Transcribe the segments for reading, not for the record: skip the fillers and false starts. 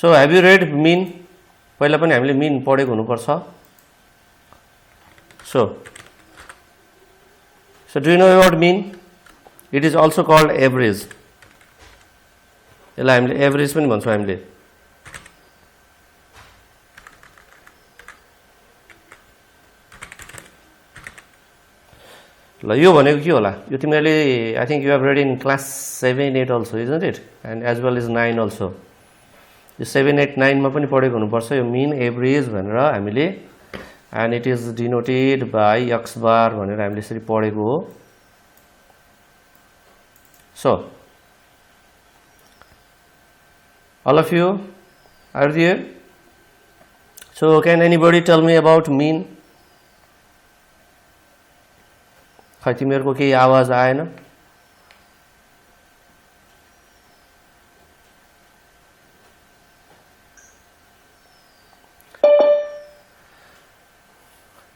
So have you read mean? पहिला पनि हामीले mean पढेको हुनुपर्छ. So do you know about mean? It is also called average. यसलाई हामीले average पनि भन्छौँ हामीले. ल यो भनेको के होला? यो तिमीले I think you have read in class 7 8 also, isn't it? And as well as 9 also. यो 7 8 9 मा पनि पढेको हुनुपर्छ यो mean average भनेर हामीले, and it is denoted by x bar भनेर हामीले यसरी पढेको हो. So all of you are there? So can anybody tell me about mean? खै तिमीहरुको केही आवाज आएन?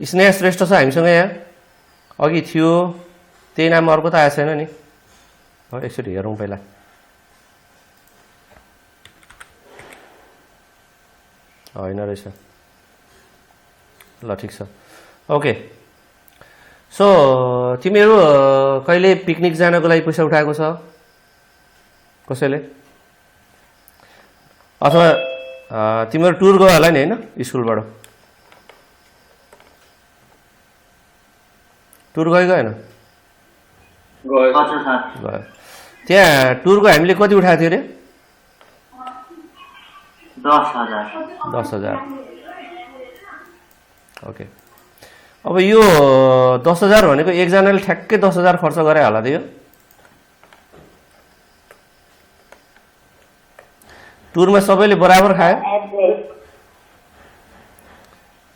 स्नेह श्रेष्ठ छ हामीसँग यहाँ? अघि थियो त्यही नाम, अर्को त आएको छैन नि. एकचोटि हेरौँ पहिला. होइन रहेछ. ल ठिक छ. ओके. सो तिमीहरू कहिले पिकनिक जानको लागि पैसा उठाएको छ कसैले? अथवा तिमीहरू टुर गयो होला नि हैन स्कुलबाट? टुर गयो गएन? गयो. त्यहाँ टुरको हामीले कति उठाएको थियो रे? 10,000. ओके. अब यो 10,000 भनेको एकजनाले ठ्याक्कै 10,000 खर्च गरे होला त यो. टुरमा सबैले बराबर खायो?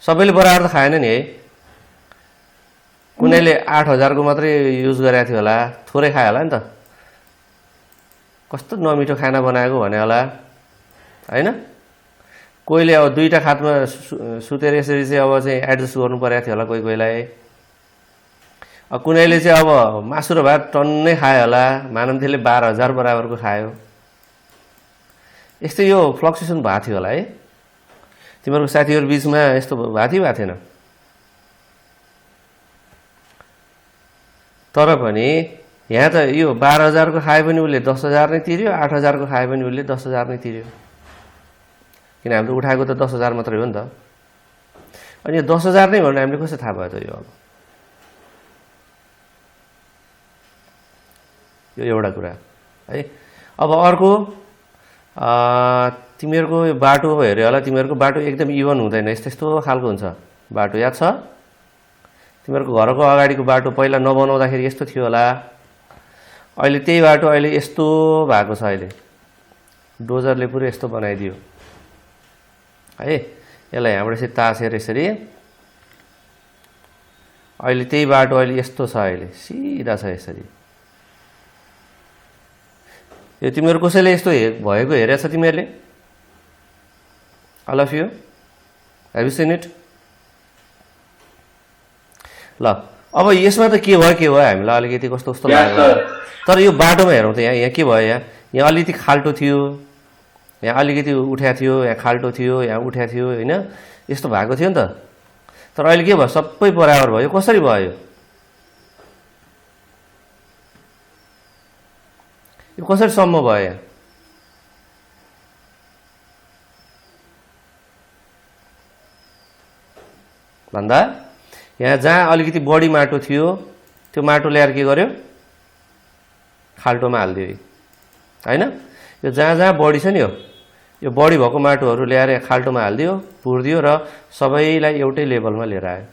सबैले बराबर त खाएन नि है. कुनैले 8,000 को मात्रै युज गरेको थियो होला, थोरै खायो होला नि त. कस्तो नमिठो खाना बनाएको भने होला हैन? कोहीले अब दुईटा खातमा सुतेर यसरी चाहिँ अब चाहिँ एडजस्ट गर्नु परेको थियो होला कोही कोहीलाई. कुनैले चाहिँ अब मासु र भात टन्नै खायो होला, मानन्थेले 12,000 बराबरको खायो. यस्तै यो फ्लक्चुएसन भएको थियो होला है. तिमीहरूको साथीहरु बीचमा यस्तो भएको थिएन? तर पनि यहाँ त यो 12,000 को खाए पनि उले 10,000 नै तिर्यो, 8,000 को खाए पनि उले 10,000 नै तिर्यो. किन हामीले उठाएको त 10,000 मात्रै हो नि त. अनि यो 10,000 नै भनेर हामीले कसरी थाहा भयो त यो? यो एउटा कुरा है. अब अर्को तिमीहरूको यो बाटो हेर्यो होला, तिमीहरूको बाटो एकदम इभन हुँदैन, यस्तो खालको हुन्छ बाटो. याद छ? तिमीहरूको घरको अगाडिको बाटो पहिला नबनाउँदाखेरि यस्तो थियो होला, अहिले त्यही बाटो अहिले यस्तो भएको छ. अहिले डोजरले पुरै यस्तो बनाइदियो है. यसलाई यहाँबाट चाहिँ तासेर यसरी अहिले त्यही बाटो अहिले यस्तो छ, अहिले सिधा छ यसरी. यो तिमीहरू कसैले यस्तो भएको हेरेछ तिमीहरूले? All of you? Have you seen it? ल अब यसमा त के भयो हामीलाई अलिकति कस्तो कस्तो लाग्यो. तर यो बाटोमा हेरौँ त यहाँ के भयो? यहाँ अलिकति खाल्टो थियो, यहाँ अलिकति उठ्या थियो, यहाँ खाल्टो थियो, यहाँ उठ्या थियो हैन? यस्तो भएको थियो नि त. तर अहिले के भयो? सबै बराबर भयो. कसरी भयो? यो कसरी सम्भव भयो यहाँ? भन्दा यहाँ जहाँ अलिकति बढी माटो थियो त्यो माटो ल्याएर के गर्यो? खाल्टोमा हाल्दियो हैन? यो जहाँ जहाँ बढी छ नि यो बढी भएको माटोहरू ल्याएर खाल्टोमा हाल्दियो, पुर्दियो र सबैलाई एउटै लेभलमा लिएर आयो.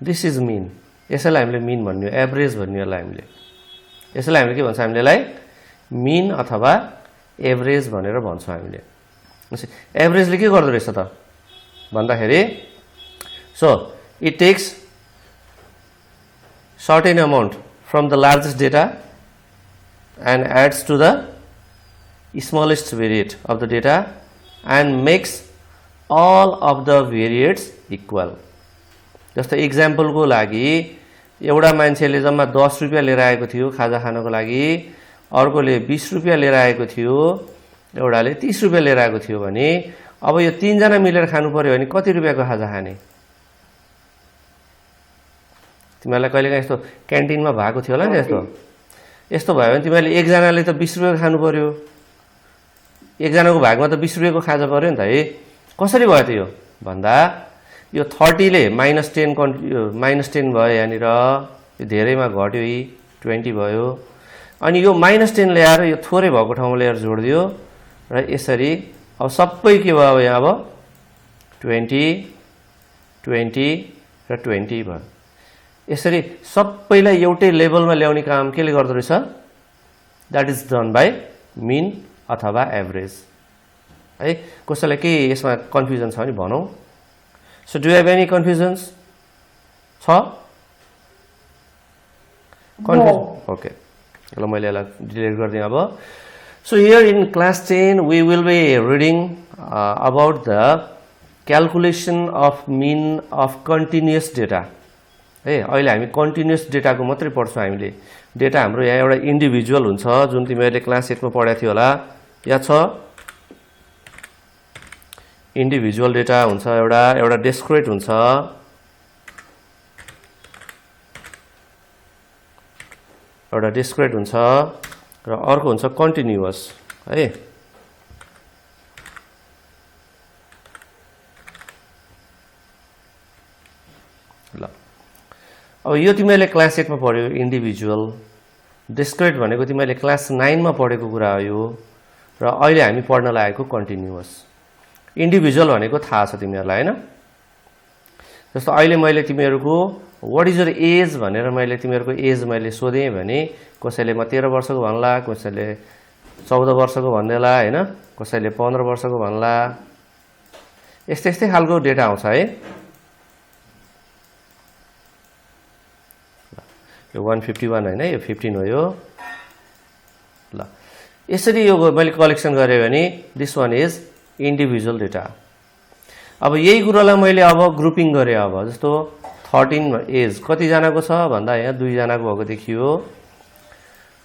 दिस इज मीन. यसैलाई हामीले मीन भन्ने, एभरेज भन्ने हामीले. यसैलाई हामीले के भन्छ? हामीलाई मीन अथवा एभरेज भनेर भन्छौँ हामीले. एभरेजले के गर्दो रहेछ त भन्दाखेरि, so it takes certain amount from the largest data and adds to the smallest variate of the data and makes all of the variates equal. जस्तो एक्जाम्पल को लागि एउटा मान्छेले जम्मा 10 रुपैयाँ लिएर आएको थियो खाजा खानको लागि, अर्कोले 20 रुपैयाँ लिएर आएको थियो, एउटाले 30 रुपैयाँ लिएर आएको थियो भने अब यो 3 जना मिलेर खानु पर्यो भने कति रुपैयाँको खाजा खाने? तिमीहरूलाई कहिलेकाहीँ यस्तो क्यान्टिनमा भएको थियो होला नि यस्तो यस्तो भयो भने तिमीहरूले एकजनाले त 20 रुपैयाँको खानु पर्यो, एकजनाको भागमा त 20 रुपैयाँको खाजा पर्यो नि त है। कसरी भयो त यो भन्दा यो 30 ले -10 -10 भयो यहाँनिर, यो धेरैमा घट्यो, यी 20 भयो, अनि यो -10 ल्याएर यो थोरै भएको ठाउँमा ल्याएर जोडिदियो र यसरी अब सबै के भयो यहाँ, अब 20 20 र 20 भयो। यसरी सबैलाई एउटै लेभलमा ल्याउने काम केले गर्दो रहेछ? That is done by mean अथवा एभरेज है। कसैलाई के यसमा कन्फ्युजन छ भने भनौँ। So do have any confusions छ? कन्फ्युजन ओके, ल मैले यसलाई डिलिट गरिदिएँ अब। So here in class 10 we will be reading about the calculation of mean of continuous data है। अहिले हामी कन्टिन्युअस डेटाको मात्रै पढ्छौँ हामीले। डेटा हाम्रो यहाँ एउटा इन्डिभिजुअल हुन्छ जुन तिमीहरूले क्लास 8 मा पढाएको थियो होला, याद छ? इन्डिभिजुअल डेटा हुन्छ एउटा डिस्क्रिट हुन्छ, एउटा डिस्क्रिट हुन्छ र अर्को हुन्छ कन्टिन्युअस है। ल अब यो तिमीहरूले क्लास 8 मा पढ्यो इन्डिभिजुअल, डिस्क्रिट भनेको तिमीहरूले क्लास 9 मा पढेको कुरा हो यो, र अहिले हामी पढ्न लागेको कन्टिन्युअस। इन्डिभिजुअल भनेको थाहा छ तिमीहरूलाई हैन? जस्तो अहिले मैले तिमीहरूको व्हाट इज योर एज भनेर मैले तिमीहरूको एज मैले सोधेँ भने कसैले म 13 वर्षको भन्ला, कसैले 14 वर्षको भन्देला हैन, कसैले 15 वर्षको भन्ला, यस्तै यस्तै खालको डेटा आउँछ है। यो 151 हैन, यो 15 हो यो। ल यसरी यो मैले कलेक्सन गरेँ भने this one is individual data. अब यही कुरालाई मैले अब ग्रुपिङ गरेँ। अब जस्तो 13 एज कतिजनाको छ भन्दा यहाँ 2 जनाको भएको देखियो।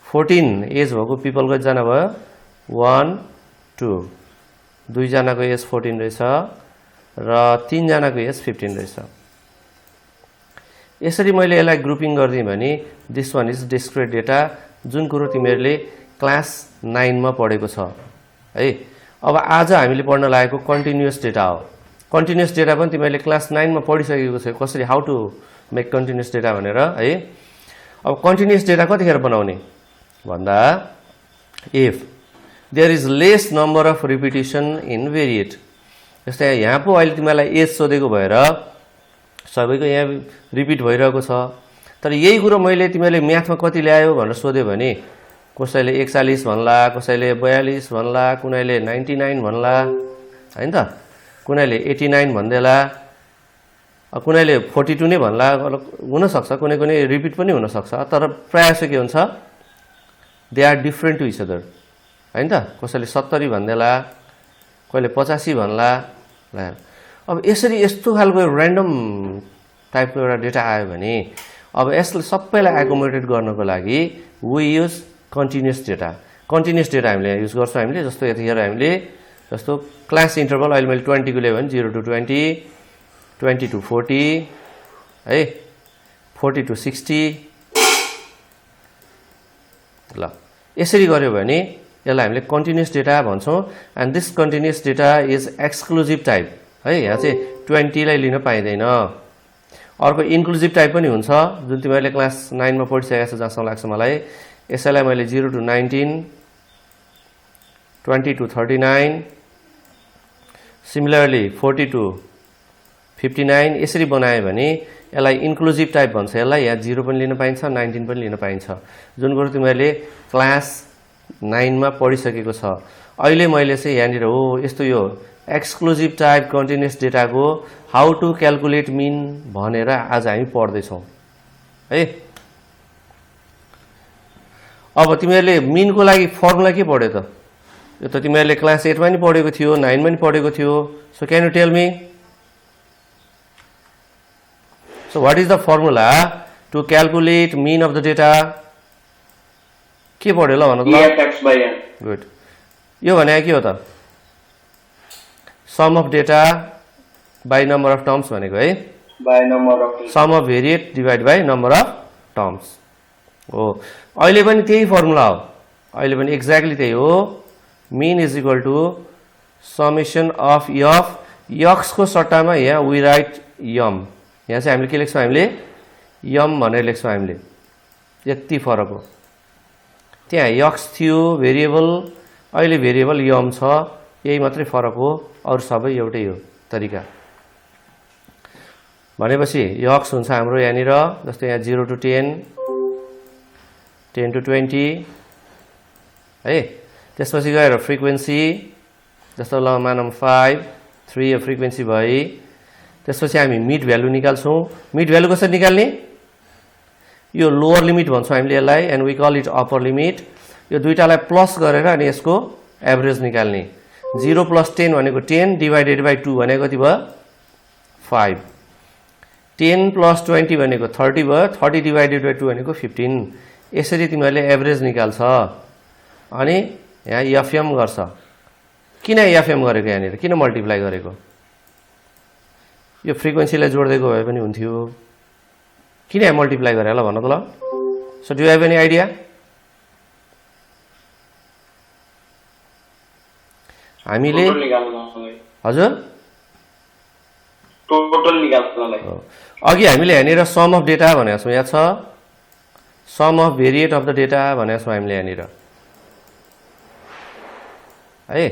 14 एज भएको पिपल कतिजना भयो? 1 2, 2 जनाको एज 14 रहेछ र 3 जनाको एज 15 रहेछ। यसरी मैले यसलाई ग्रुपिङ गरिदिएँ भने this one is discrete data, जुन कुरो तिमीहरूले क्लास 9 मा पढेको छ है। अब आज हामीले पढ्न लागेको कन्टिन्युअस डेटा हो। कन्टिन्युअस डेटा पनि तिमीहरूले क्लास 9 मा पढिसकेको छ, कसरी how to make continuous data भनेर है। अब कन्टिन्युअस डेटा कतिखेर बनाउने भन्दा if there is less number of repetition in variate. जस्तै यहाँ पो अहिले तिमीलाई एज सोधेको भएर सबैको यहाँ रिपिट भइरहेको छ, तर यही कुरो मैले तिमीहरूले म्याथमा कति ल्यायो भनेर सोध्यो भने कसैले 41 भन्ला, कसैले 42 भन्ला, कुनैले 99 भन्ला हैन त, कुनैले 89 भन्देला, कुनैले 42 नै भन्ला, हुनसक्छ कुनै कुनै रिपिट पनि हुनसक्छ। तर प्रायः चाहिँ के हुन्छ, they are different to each other हैन त। कसैले 70 भन्देला, कहिले 85 भन्ला। अब यसरी यस्तो खालको ऱ्यान्डम टाइपको एउटा डेटा आयो भने अब यसले सबैलाई एकोमोडेट गर्नको लागि we use continuous data. Continuous data हामीले युज गर्छौँ हामीले। जस्तो यतिखेर हामीले जस्तो क्लास इन्टरभल अहिले मैले 20 को ल्याएँ भने 0 to 20, 20 to 40 है, 40 to 60। ल यसरी गर्यो भने यसलाई हामीले कन्टिन्युअस डेटा भन्छौँ। And this continuous data is exclusive type है। यहाँ चाहिँ 20 लाई लिन पाइँदैन। अर्को इन्क्लुजिभ टाइप पनि हुन्छ जुन तिमीहरूले क्लास 9 मा पढिसकेको छ जहाँसम्म लाग्छ मलाई। यसैलाई मैले 0 to 19, 20 to 39, सिमिलरली 40 to 59 यसरी बनायो भने यसलाई इन्क्लुजिभ टाइप भन्छ। यसलाई यहाँ 0 पनि लिन पाइन्छ, 19 पनि लिन पाइन्छ, जुन कुरो तिमीहरूले क्लास 9 मा पढिसकेको छ। अहिले मैले चाहिँ यहाँनिर हो यस्तो यो एक्सक्लुजिभ टाइप कन्टिन्युअस डेटाको हाउ टु क्यालकुलेट मिन भनेर आज हामी पढ्दैछौँ है। अब तिमीहरूले मिनको लागि फर्मुला के पढ्यो त? यो त तिमीहरूले क्लास 8 मा नि पढेको थियो, 9 मा नि पढेको थियो। So can you tell me, so what is the formula to calculate mean of the data? के पढ्यो ल भन्नु त? EF x by n। Good. यो भने के हो त sum of data by number of terms भनेको है by number of sum of variate divide by number of terms हो अहिले पनि त्यही फर्मुला हो अहिले पनि एक्ज्याक्टली त्यही हो mean is equal to summation of f x को सट्टामा यहाँ वी राइट यम यहाँ चाहिँ हामीले के लेख्छौँ हामीले यम भनेर लेख्छौँ हामीले यति फरक हो त्यहाँ यक्स थियो भेरिएबल अहिले भेरिएबल यम छ यही मात्रै फरक हो अरु सबै एउटै हो तरिका भनेपछि यक्स हुन्छ हाम्रो यहाँनिर जस्तै यहाँ 0 to 10 10 to 20 है त्यसपछि गएर फ्रिक्वेन्सी जस्तो ल मानौँ 5 3 यो फ्रिक्वेन्सी भई त्यसपछि हामी मिड भ्यालु निकाल्छौँ मिड भ्यालु कसरी निकाल्ने यो लोअर लिमिट भन्छौँ हामीले यसलाई and we call it upper limit यो दुईटालाई प्लस गरेर अनि यसको एभरेज निकाल्ने 0 + 10 भनेको 10 डिवाइडेड बाई 2 भनेको कति भयो 5 10 + 20 भनेको 30 भयो 30 डिवाइडेड बाई 2 भनेको 15 यसरी तिमीहरूले एभरेज निकाल्छ अनि यहाँ एफएम गर्छ किन एफएम गरेको यहाँनिर किन मल्टिप्लाई गरेको यो फ्रिक्वेन्सीलाई जोड्दैको भए पनि हुन्थ्यो किन यहाँ मल्टिप्लाई गरे होला भन त ल so do you have any idea हामीले हजुर टोटल निकाल्नलाई अघि हामीले यहाँनिर सम अफ डेटा भनेको छौँ यहाँ छ sum of variate of the data भनेको छौँ हामीले यहाँनिर है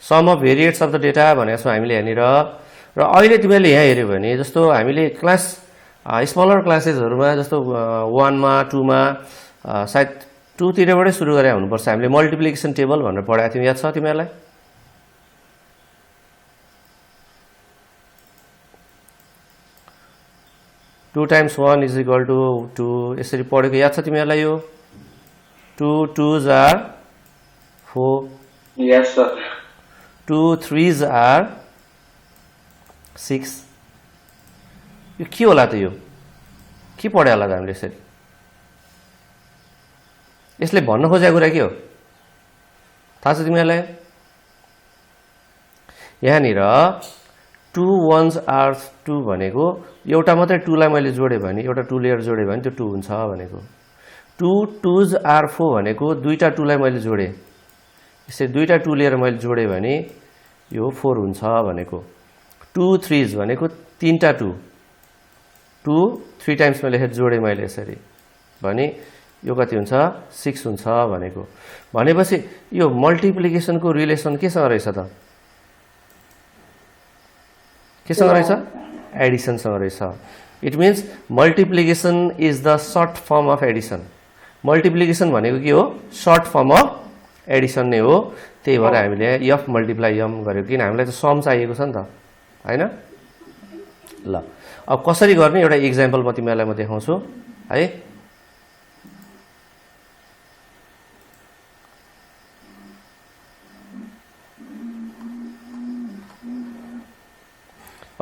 sum of variates of the data भनेको छौँ हामीले यहाँनिर र अहिले तिमीहरूले यहाँ हेऱ्यो भने जस्तो हामीले क्लास स्मलर क्लासेसहरूमा जस्तो 1 मा 2 मा सायद 2 तिरबाटै सुरु गरे हुनुपर्छ हामीले मल्टिप्लिकेसन टेबल भनेर पढाएको थियौँ याद छ तिमीहरूलाई 2 times 1 is equal to 2 यसरी पढेको याद छ तिमीहरूलाई यो 2 2s are 4 yes sir 2 3s are 6 यो के होला त यो के पढे होला त हामीले यसरी यसले भन्न खोजेको कुरा के हो थाहा छ तिमीहरूलाई यहाँनिर 2 1s are 2 भनेको एउटा मात्रै 2 लाई मैले जोडे भने एउटा 2 लेयर जोडे भने त्यो 2 हुन्छ भनेको 2 2s are 4 भनेको दुईटा 2 लाई मैले जोडे यसरी दुईटा 2 लेयर मैले जोडे भने यो 4 हुन्छ भनेको 2 3s भनेको तीनटा 2 2 3 टाइम्स मैले जोडे मैले यसरी भने यो कति हुन्छ 6 हुन्छ भनेको भनेपछि यो मल्टिप्लिकेसनको रिलेसन केसँग रहेछ त केसँग रहेछ एडिसनसँग रहेछ it means multiplication is the short form of addition multiplication भनेको के हो सर्ट फर्म अफ एडिसन नै हो त्यही भएर हामीले एफ मल्टिप्लाई एम गरेको किन हामीलाई त सम चाहिएको छ नि त हैन ल अब कसरी गर्ने एउटा एक्जाम्पल म तिमीहरूलाई म देखाउँछु है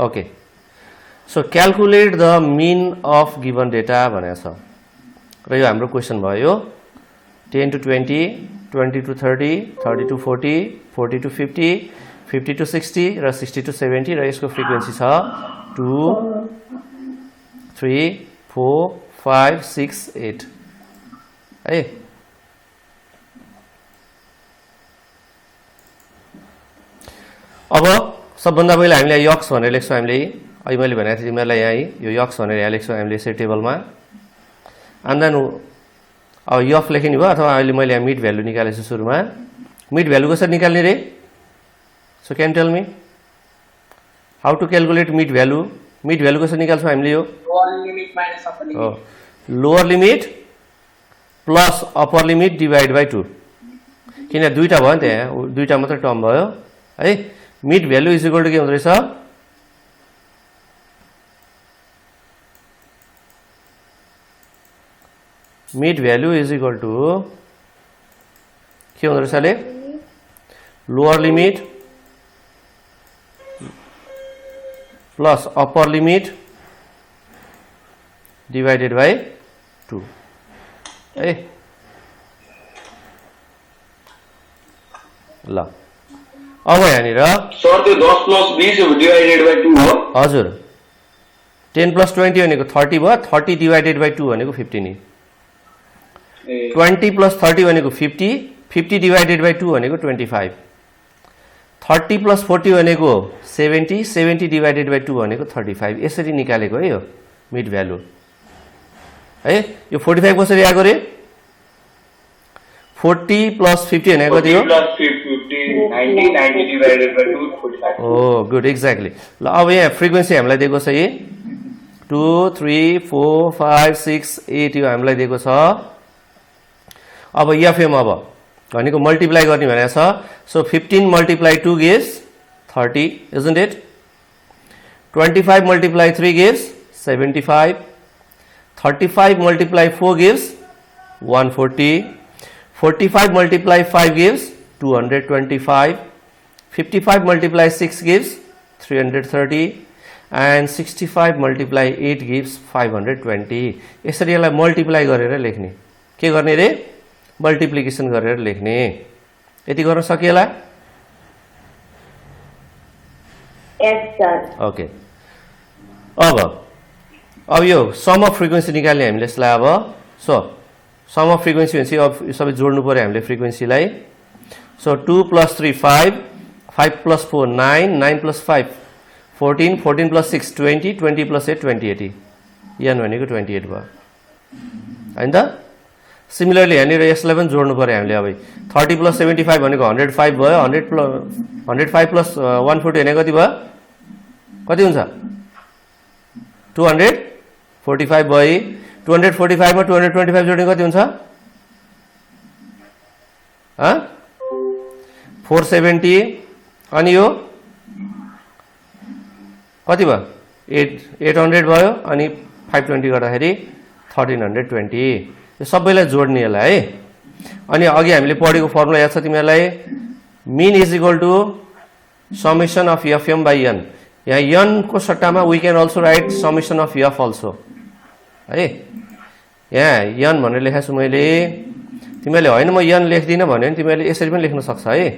Okay, so calculate the mean of given data भनेको छ र यो हाम्रो क्वेशन भयो 10 to 20 20 to 30 30 to 40 40 to 50 50 to 60 र 60 to 70 र यसको फ्रिक्वेन्सी छ 2 3 4 5 6 8 है अब सबभन्दा पहिला हामीले यक्स भनेर लेख्छौँ हामीले अहिले मैले भनेको थिएँ तिमीहरूलाई यहाँ यो यक्स भनेर यहाँ लेख्छौँ हामीले यसरी टेबलमा एन्ड देन अब यफ लेखिने भयो अथवा अहिले मैले यहाँ मिड भ्यालु निकालेको छु सुरुमा मिड भ्यालु कसरी निकाल्ने रे so can tell me how to calculate mid value कसरी निकाल्छौँ हामीले यो lower limit plus upper limit divide by 2 किन दुईटा भयो नि त यहाँ दुईटा मात्रै टर्म भयो है mid value is equal to के हुँदो रहेछ mid value is equal to के हुँदो रहेछ ले lower limit plus upper limit divided by 2 है ल अब यहाँनिर सर त्यो 10 प्लस 20 डिवाइडेड बाइ 2 हो हजुर 10 प्लस 20 भनेको 30 भयो 30 डिवाइडेड बाई 2 भनेको 50 नि 20 प्लस 30 भनेको 50 50 डिवाइडेड बाई 2 भनेको 25 30 प्लस 40 भनेको 70 70 डिवाइडेड बाई 2 भनेको 35 यसरी निकालेको है यो मिड भ्यालु है यो 45 कसरी आएको रे 40 प्लस 50 भनेको कति हो 40 plus 50 90 90 divided by 2 45 oh good exactly ल अब यहाँ फ्रिक्वेन्सी हामीलाई दिएको छ यी 2 3 4 5 6 8 यो हामीलाई दिएको छ अब एफएम अब भनेको मल्टिप्लाई गर्ने भनेको छ so 15 multiply 2 gives 30 isn't it 25 multiply 3 gives 75 35 multiply 4 gives 140 45 multiply 5 gives 225 55 multiply 6 gives 330 and 65 multiply 8 gives 520 यसरी यसलाई मल्टिप्लाई गरेर लेख्ने के गर्ने रे मल्टिप्लिकेसन गरेर लेख्ने यति गर्न सकिएला यस सर ओके अब यो सम अफ फ्रिक्वेन्सी निकाल्ने हामीले यसलाई अब सो सम अफ फ्रिक्वेन्सी भनेपछि अब यो सबै जोड्नु पर्यो हामीले फ्रिक्वेन्सीलाई so 2 plus 3 5 5 plus 4 9 9 plus 5 14 14 plus 6 20 20 plus 8 28 n भनेको 28 भयो होइन त सिमिलरली यहाँनिर यसलाई पनि जोड्नु पर्यो हामीले अब 30 प्लस 75 भनेको 105 भयो 105 प्लस 140 भनेको कति भयो कति हुन्छ 245 भयो 245 मा 225 जोड्ने कति हुन्छ 470 अनि यो कति भयो 800 भयो अनि 520 गर्दाखेरि 1320 यो सबैलाई जोड्ने यसलाई है अनि अघि हामीले पढेको फर्मुला याद छ तिमीहरूलाई mean is equal to summation of FM by N यहाँ एन को सट्टामा we can also write summation of F also है यहाँ एन भनेर लेखाएको छु मैले तिमीहरूले होइन म एन लेख्दिनँ भन्यो भने तिमीहरूले यसरी पनि लेख्न सक्छ है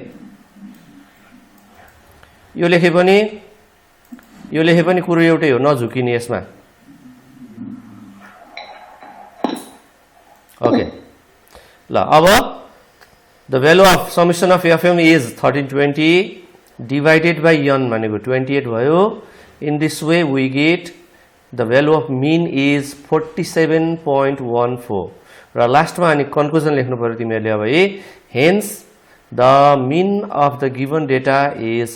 यो लेखे पनि कुरो एउटै हो नझुकिने यसमा ओके ल अब the value of summation of FM is 1320 divided by N भनेको 28 भयो in this way we get the value of mean is 47.14 र लास्टमा अनि कन्क्लुजन लेख्नु पर्यो तिमीहरूले अब है hence the mean of the given data is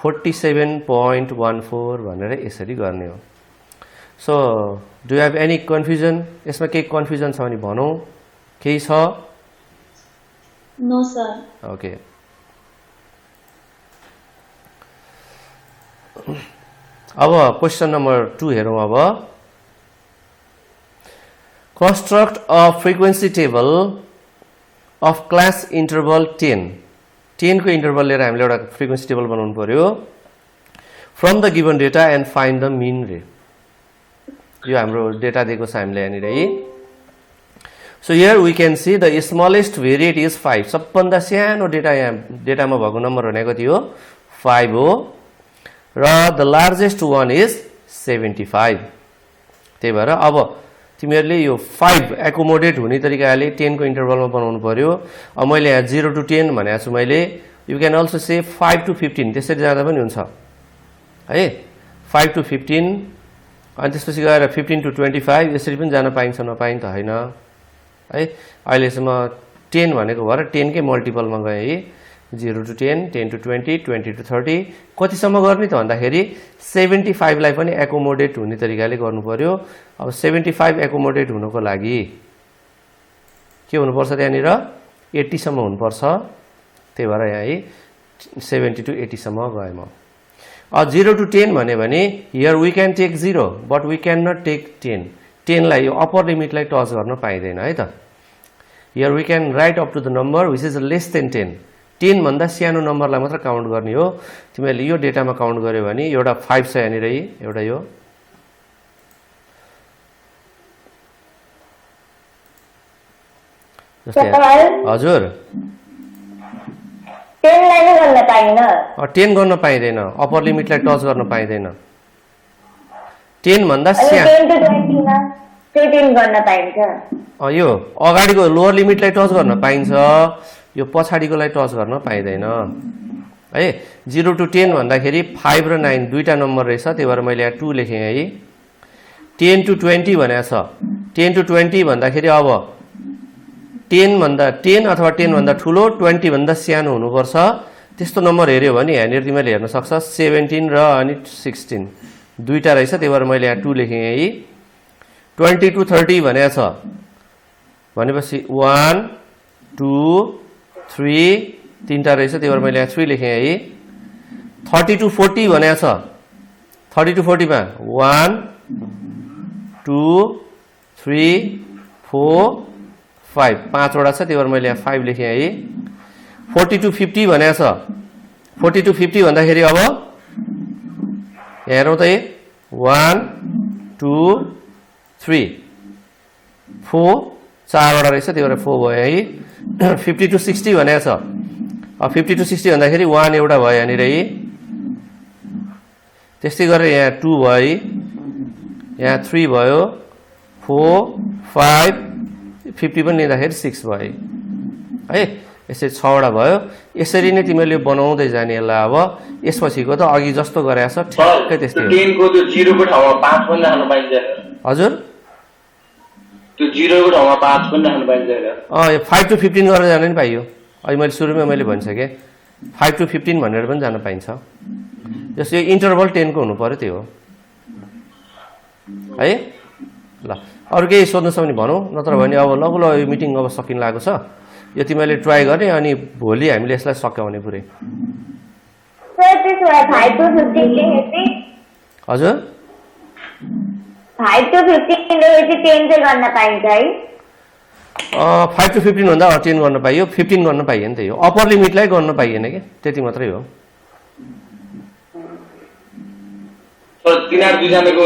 47.14 भनेर यसरी गर्ने हो so do have any confusion यसमा केही कन्फ्युजन छ भने भनौँ केही छ नो सर ओके अब क्वेश्चन नम्बर 2 हेरौँ अब construct a frequency table of class interval 10 10 को इन्टरभल लिएर हामीले एउटा फ्रिक्वेन्सी टेबल बनाउनु पर्यो from the given data and find the mean रे यो हाम्रो डेटा दिएको छ हामीले यहाँनिर है so here we can see the smallest variate is 5 सबभन्दा सानो डेटा यहाँ डेटामा भएको नम्बर भनेको कति हो 5 हो र द लार्जेस्ट वान इज 75 त्यही भएर अब तिमीहरूले यो 5 एकोमोडेट हुने तरिकाले 10 को इन्टरभलमा बनाउनु पर्यो अब मैले यहाँ 0 to 10 भनेको छु मैले you can also say 5 to 15 त्यसरी जाँदा पनि हुन्छ है 5 to 15 अनि त्यसपछि गएर 15 to 25 यसरी पनि जान पाइन्छ नपाइन त होइन है अहिलेसम्म 10 भनेको भएर 10 कै मल्टिपलमा गए है 0 to 10 10 to 20 20 to 30 कतिसम्म गर्ने त भन्दाखेरि 75 लाई पनि एकोमोडेट हुने तरिकाले गर्नु पर्यो अब 75 एकोमोडेट हुनको लागि के हुनुपर्छ त्यहाँनिर 80 सम्म हुनुपर्छ त्यही भएर यहाँ है 70 to 80 सम्म गए म 0 to 10 भने here we can take 0 but we can not take 10 10 लाई यो अप्पर लिमिटलाई टच गर्न पाइँदैन है त here we can write up to the number which is less than 10 10 भन्दा सानो नम्बरलाई मात्र काउन्ट गर्ने हो तिमीहरूले यो डेटामा काउन्ट गर्यो भने एउटा 5 छ यहाँनिर एउटा यो जस्तै हजुर 10लाई नै गर्न पाइन्न 10 गर्न पाइँदैन, अप्पर लिमिटलाई टच गर्न पाइँदैन। 10 भन्दा अनि सानो 10 to 20 मा 13 गर्न पाइन्छ यो अगाडिको लोअर लिमिटलाई टच गर्न पाइन्छ, यो पछाडिकोलाई टच गर्न पाइँदैन है। 0 to 10 भन्दाखेरि 5 र 9 दुईटा नम्बर रहेछ, त्यही भएर मैले यहाँ 2 लेखेँ है। 10 to 20 भनेको छ। 10 to 20 भन्दाखेरि अब 10 अथवा 10 भन्दा ठुलो 20 भन्दा सानो हुनुपर्छ। त्यस्तो नम्बर हेऱ्यो भने यहाँनिर तिमीले हेर्न सक्छ 17 र अनि 16 दुईटा रहेछ, त्यही भएर मैले यहाँ 2 लेखेँ है। 20 to 30 भनेको छ भनेपछि 1 2 3 तीनटा रहेछ, त्यही भएर मैले यहाँ 3 लेखेँ है। 30 to 40 भनेको छ। 30 to 40 मा 1 2 3 4 5 पाँचवटा छ, त्यही भएर मैले यहाँ 5 लेखेँ है। 40 to 50 भनेको छ। 40 to 50 भन्दाखेरि अब यहाँ हेरौँ त 1 2 3 4 चारवटा रहेछ, त्यही भएर 4 भयो है। 50 to 60 भनेको छ। 50 to 60 भन्दाखेरि 1 एउटा भयो यहाँनिर है। त्यस्तै गरेर यहाँ 2 भयो है, यहाँ 3 भयो, 4 5 50 पनि लिँदाखेरि 6 भयो है। यसरी 6वटा भयो। यसरी नै तिमीले बनाउँदै जाने यसलाई। अब यसपछिको त अघि जस्तो गरेको छ ठ्याक्कै त्यस्तै हो। 10 को त्यो 0 को ठाउँमा 5 पनि राख्न पाइन्छ। हजुर त्यो 0 को ठाउँमा 5 पनि राख्न पाइन्छ। यो 5 to 15 गरेर जान नि पाइयो। अहिले मैले सुरुमै मैले भनिसकेँ 5 to 15 भनेर पनि जान पाइन्छ। जस्तो यो इन्टरभल 10 को हुनु पर्यो, त्यो हो है। ल अरू केही सोध्नु छ भने भनौँ, नत्र भने अब लगुल यो मिटिङ अब सकिन लागेको छ। यो तिमीले ट्राई गर्ने, अनि भोलि हामीले यसलाई सकाउने पुरै। सर त्यसो भए 5 to 15 लेखेपछि हजुर 5 to 15 लेखेपछि 10 चाहिँ गर्न पाइन्छ है। 5 to 15 भन्दा 10 गर्न पाइयो, 15 गर्न पाइएन, त्यही हो। अप्पर लिमिटलाई गर्न पाइएन कि, त्यति मात्रै हो। तिनीहरू दुईजनाको